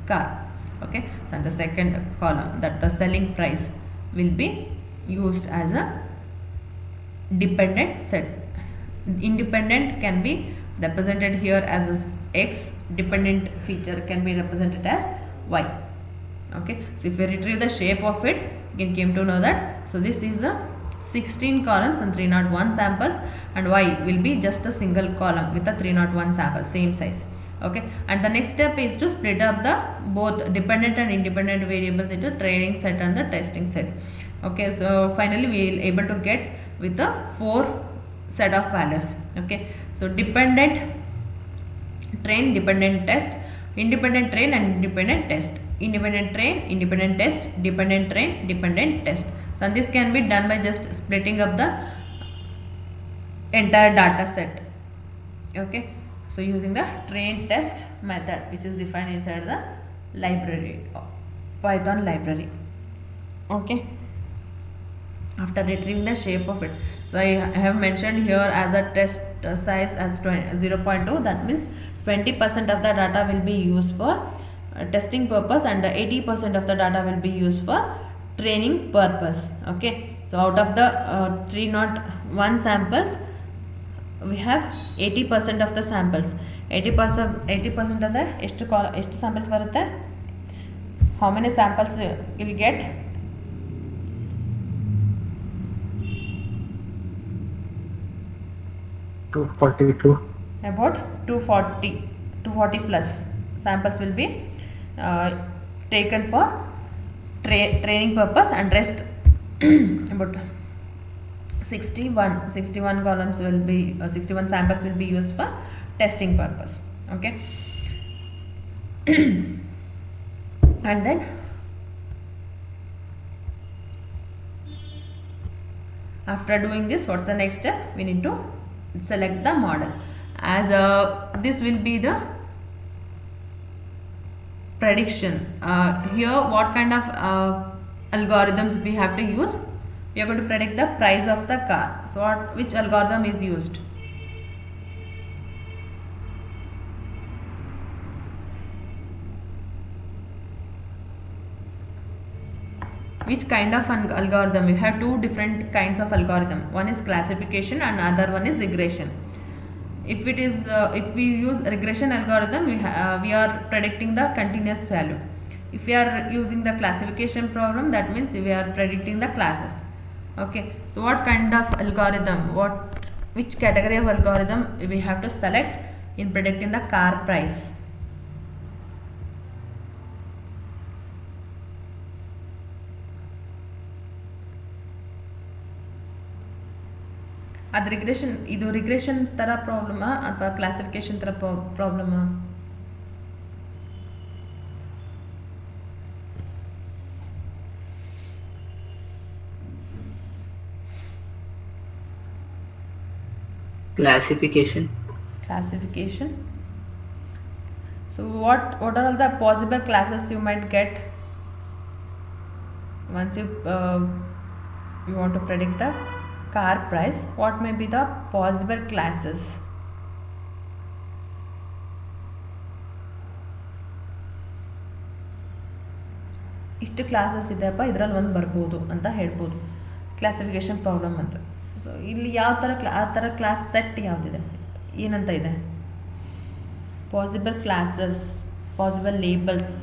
Speaker 1: car. Okay, so the second column, that the selling price, will be used as a dependent set. Independent can be represented here as a X, dependent feature can be represented as Y. Okay, so if we retrieve the shape of it, you can came to know that, so this is a 16 columns and 301 samples, and y will be just a single column with a 301 sample, same size. Okay, and the next step is to split up the both dependent and independent variables into training set and the testing set. Okay, so finally we will able to get with the 4 set of values. Okay, so dependent train, dependent test, independent train and independent test, independent train, independent test, dependent train, dependent test. So this can be done by just splitting up the entire data set. Okay, so using the train test method, which is defined inside the library, Python library. Okay, after retrieving the shape of it, so I have mentioned here as a test size as 0.2, that means 20% of the data will be used for testing purpose and 80% of the data will be used for training purpose. Okay, so out of the 301 samples, we have 80% of the samples. 80% of the ಎಷ್ಟು samples ಬರುತ್ತೆ? How many samples will get? About 240 plus samples will be taken for training purpose, and rest about 61 columns will be 61 samples will be used for testing purpose. Okay, and then after doing this, what's the next step? We need to select the model, as this will be the prediction. Here what kind of algorithms we have to use? We are going to predict the price of the car. So which algorithm is used? Which kind of an algorithm? We have 2 different kinds of algorithm. One is classification and other one is regression. If it is if we use regression algorithm, we are predicting the continuous value. If we are using the classification problem, that means we are predicting the classes. Okay, so what kind of algorithm, which category of algorithm we have to select in predicting the car price? ಅದು regression ತರ ಪ್ರಾಬ್ಲಮಾ ಅಥವಾ classification ತರ ಪ್ರಾಬ್ಲಮಾ?
Speaker 2: Classification. So what are all the possible classes you might get once you want to predict the car price? What may be the possible classes? ಇಷ್ಟು classes ಇದೆಯಪ್ಪ, ಇದರಲ್ಲಿ ಒಂದು ಬರ್ಬೋದು ಅಂತ ಹೇಳ್ಬೋದು ಕ್ಲಾಸಿಫಿಕೇಶನ್ ಪ್ರಾಬ್ಲಮ್ ಅಂತ. ಸೊ ಇಲ್ಲಿ ಯಾವ ಥರ ಆ ಥರ ಕ್ಲಾಸ್ ಸೆಟ್ ಯಾವುದಿದೆ, ಏನಂತ ಇದೆ? Possible classes, possible labels.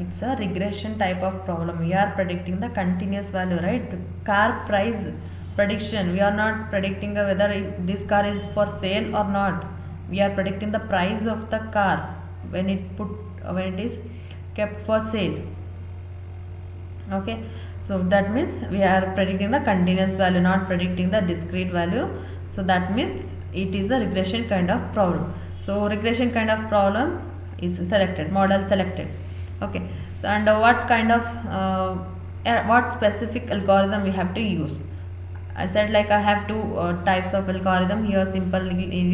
Speaker 2: It's a regression type of problem. We are predicting the continuous value, right? Car price prediction. We are not predicting whether this car is for sale or not. We are predicting the price of the car when it is kept for sale. Okay, so that means we are predicting the continuous value, not predicting the discrete value. So that means it is a regression kind of problem. So regression kind of problem is selected, model selected. Okay, and what kind of what specific algorithm we have to use? I said like I have 2 types of algorithm here: simple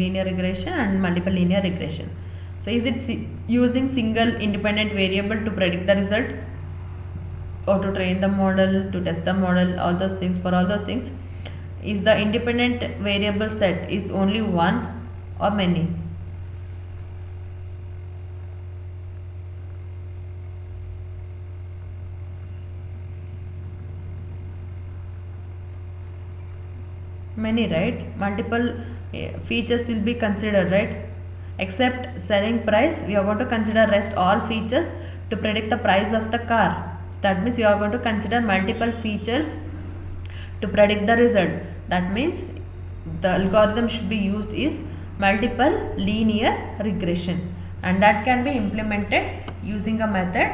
Speaker 2: linear regression and multiple linear regression. So is it using single independent variable to predict the result, or to train the model, to test the model, all those things? For all those things, is the independent variable set is only one or many? Many, right? Multiple features will be considered, right? Except selling price, we are going to consider rest all features to predict the price of the car. That means you are going to consider multiple features to predict the result. That means the algorithm should be used is multiple linear regression, and that can be implemented using a method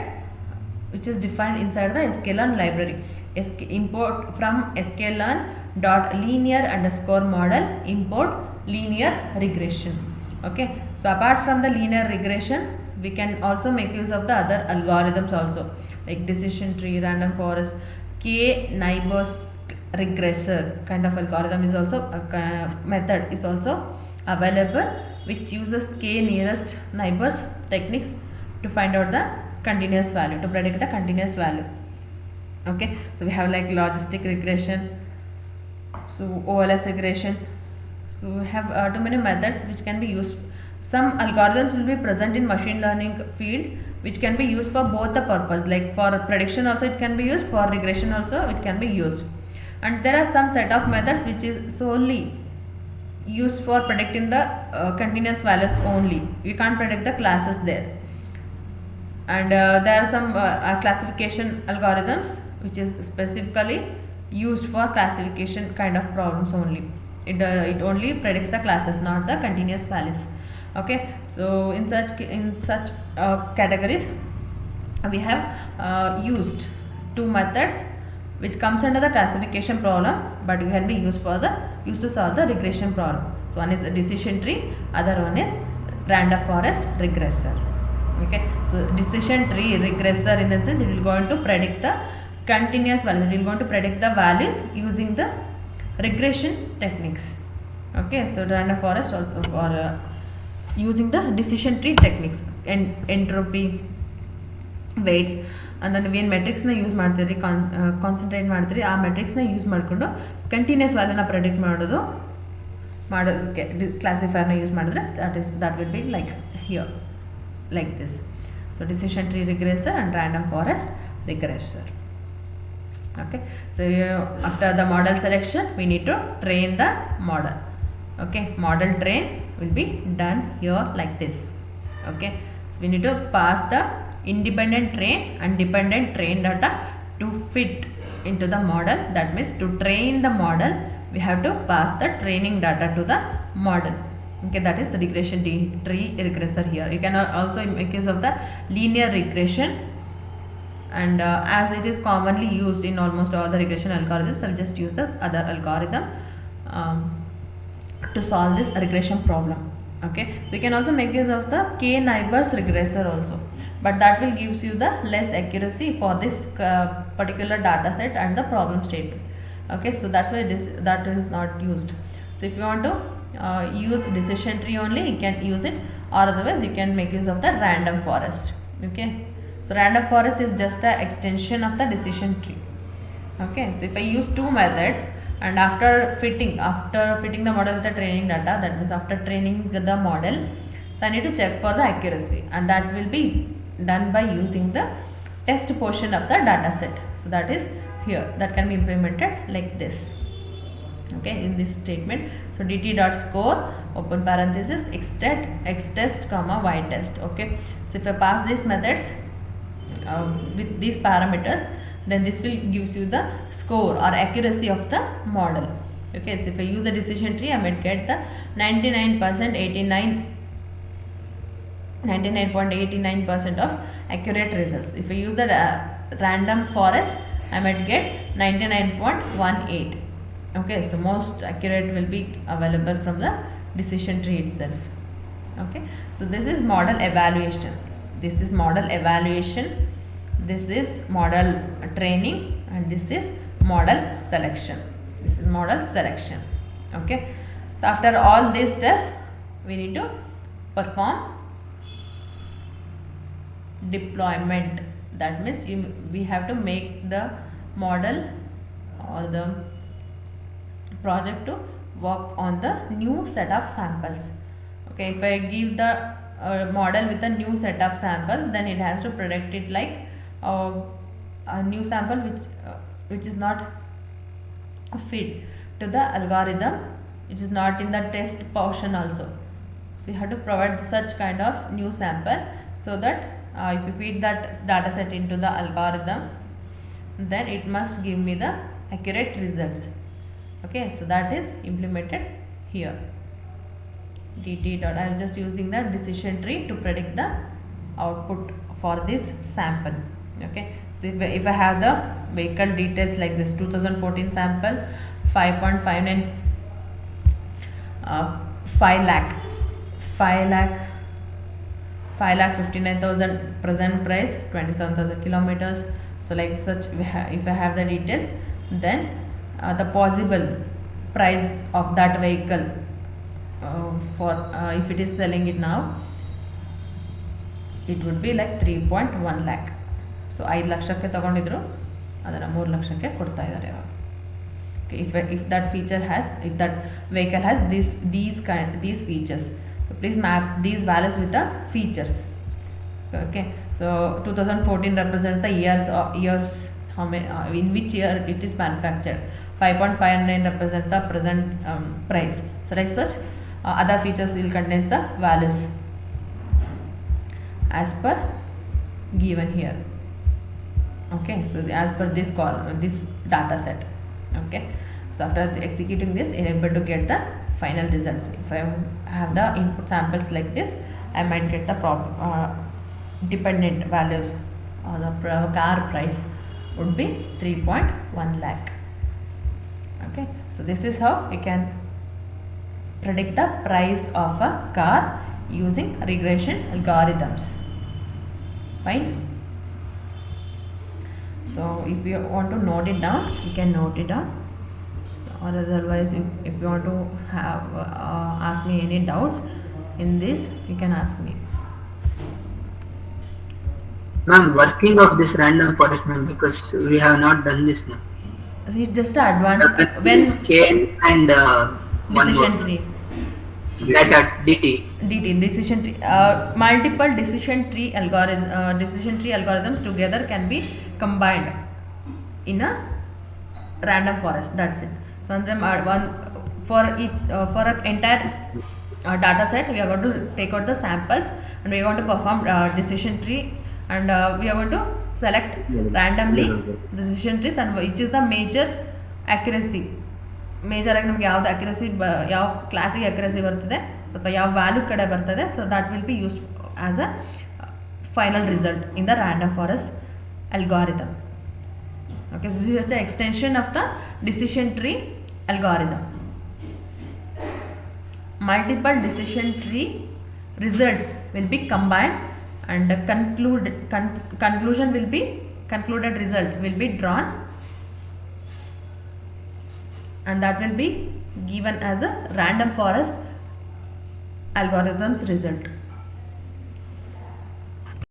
Speaker 2: which is defined inside the sklearn library. Import from sklearn dot linear underscore model import linear regression. Okay, so apart from the linear regression, we can also make use of the other algorithms also, like decision tree, random forest, k neighbors regressor kind of algorithm is also a method is also available, which uses k nearest neighbors techniques to find out the continuous value, to predict the continuous value. Okay, so we have like logistic regression, so OLS regression. So we have too many methods which can be used. Some algorithms will be present in machine learning field which can be used for both the purpose, like for prediction also it can be used, for regression also it can be used. And there are some set of methods which is solely used for predicting the continuous values only. We can't predict the classes there. And there are some classification algorithms which is specifically used for classification kind of problems only. It only predicts the classes, not the continuous values. Okay, so in such categories we have used two methods which comes under the classification problem, but can be used to solve the regression problem. So one is a decision tree, other one is random forest regressor. Okay, so decision tree regressor, in the sense it will going to predict the continuous values, it will going to predict the values using the regression techniques. Okay, so random forest also for using the decision tree techniques and entropy, weights, and then ಏನು ಮೆಟ್ರಿಕ್ಸ್ನ use ಮಾಡ್ತೀರಿ, concentrate ಮಾಡ್ತೀರಿ, ಆ ಮೆಟ್ರಿಕ್ಸ್ನ use ಮಾಡಿಕೊಂಡು continuous ವ್ಯಾಲ್ಯೂನ predict ಮಾಡೋದಕ್ಕೆ ಕ್ಲಾಸಿಫೈರ್ನ use ಮಾಡಿದ್ರೆ that will be like here, like this. So decision tree regressor and random forest regressor. Okay, so after the model selection we need to train the model. Okay, model train will be done here like this. Okay, so we need to pass the independent train and dependent train data to fit into the model. That means to train the model we have to pass the training data to the model. Okay, that is regression tree regressor here. You can also make use of the linear regression, and as it is commonly used in almost all the regression algorithms, I'll just use this other algorithm to solve this regression problem. Okay, so you can also make use of the k neighbors regressor also, but that will gives you the less accuracy for this particular data set and the problem statement. Okay, so that's why that is not used. So if you want to use decision tree only, you can use it, or otherwise you can make use of the random forest. Okay, so random forest is just an extension of the decision tree. Okay, so if I use two methods, and after fitting the model with the training data, that means after training the model, so I need to check for the accuracy, and that will be done by using the test portion of the data set. So that is here, that can be implemented like this. Okay, in this statement, so dt dot score open parenthesis x test comma y test. Okay, so if I pass these methods with these parameters, then this will gives you the score or accuracy of the model. Okay, so if I use the decision tree, I might get the 99.89% of accurate results. If I use the random forest, I might get 99.18. Okay, so most accurate will be available from the decision tree itself. Okay, so this is model evaluation, this is model evaluation, this is model training, and this is model selection. This is model selection. Okay, so after all these steps we need to perform deployment. That means we have to make the model or the project to work on the new set of samples. Okay, if I give the model with a new set of sample, then it has to predict it like a new sample which is not fit to the algorithm, which is not in the test portion also. So you have to provide such kind of new sample, so that if you feed that data set into the algorithm, then it must give me the accurate results. Okay, so that is implemented here. dt dot, I am just using the decision tree to predict the output for this sample. Okay, so if I have the vehicle details like this, 2014 sample, 5.59 5 lakh 5,59,000 present price, 27,000 kilometers. So like such, if I have the details, then the possible price of that vehicle for if it is selling it now, it would be like 3.1 lakh. So 5 ಲಕ್ಷಕ್ಕೆ ತಗೊಂಡಿದ್ರು, ಅದನ್ನು 3 ಲಕ್ಷಕ್ಕೆ ಕೊಡ್ತಾ ಇದ್ದಾರೆ ಇವಾಗ. If that feature has, if that vehicle has these features, so please map these values with the features. Okay, so 2014 represents the years how many in which year it is manufactured. 5.59 represents the present price. So like such, other features will contain the values as per given here. Okay, so as per this this data set. Okay, so after executing this, I am able to get the final result. If I have the input samples like this, I might get the dependent values, or the car price would be 3.1 lakh. Okay, so this is how we can predict the price of a car using regression algorithms. Fine. So if you want to note it down, you can note it down, or otherwise if you want to have ask me any doubts in this, you can ask me.
Speaker 3: Ma'am, working of this random forest, ma'am, because we have not done this, ma'am.
Speaker 2: So it's just an advanced when
Speaker 3: KN and
Speaker 2: decision tree.
Speaker 3: Data DT.
Speaker 2: Decision tree, multiple decision tree algorithms together can be combined in a random forest. That's it. So one for each for an entire data set, we are going to take out the samples, and we are going to perform decision tree, and we are going to select randomly the decision trees, and which is the major accuracy. Major ಆಗಿ ನಮಗೆ ಯಾವ್ದು accuracy, ಯಾವ ಕ್ಲಾಸಿಗೆ accuracy ಬರ್ತದೆ ಅಥವಾ ಯಾವ value ಕಡೆ ಬರ್ತದೆ, so that will be used as a final result in the random forest algorithm. Okay, this is the extension of the decision tree algorithm. Multiple decision tree results will be combined, and concluded result will be drawn, and that will be given as a random forest algorithm's result.